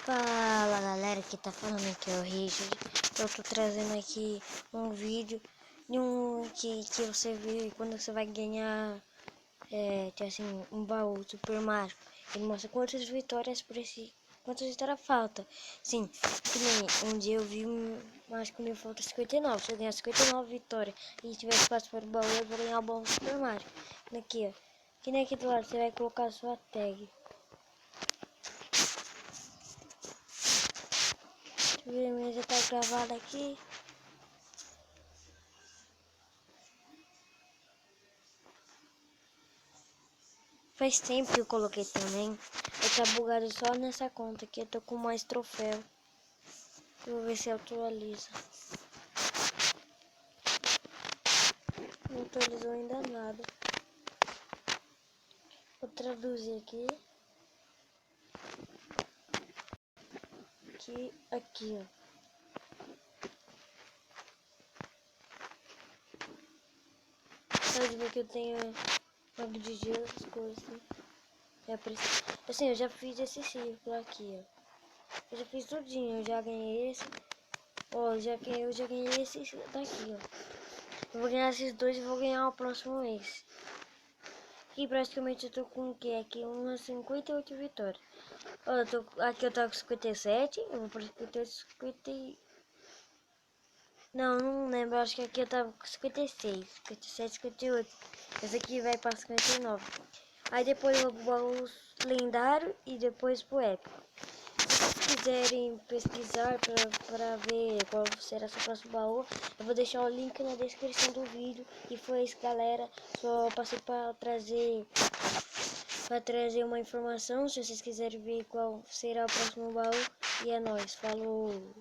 Fala galera, que tá falando aqui é o Richard. Eu tô trazendo aqui um vídeo de que você vê quando você vai ganhar tem assim um baú Super Mario. Ele mostra quantas vitórias quantas vitórias falta. Sim, que nem um dia eu vi acho que me falta 59. Se eu ganhar 59 vitórias e tiver espaço para o baú, eu vou ganhar o baú Super Mario. Aqui, ó. Que nem aqui do lado você vai colocar a sua tag. Já tá gravado aqui. Faz tempo que eu coloquei também. Eu tá bugado só nessa conta aqui. Eu tô com mais troféu. Eu vou ver se atualiza. Não atualizou ainda nada. Vou traduzir aqui. Aqui, ó. Pode ver que eu tenho logo de gelo, as coisas. Assim, eu já fiz esse círculo aqui, ó. Eu já fiz tudinho, eu já ganhei esse. Ó, eu já ganhei esse daqui, ó. Eu vou ganhar esses dois e vou ganhar o próximo mês. Aqui praticamente eu tô com o que? Aqui umas 58 vitórias. Ó, aqui eu tô com 57, eu vou para 58, 50... Não lembro, acho que aqui eu tava com 56, 57, 58. Esse aqui vai para 59. Aí depois eu vou ao lendário e depois pro épico. Se vocês quiserem pesquisar para ver qual será seu próximo baú, eu vou deixar o link na descrição do vídeo. E foi isso, galera. Só passei para trazer uma informação. Se vocês quiserem ver qual será o próximo baú. E é nóis. Falou!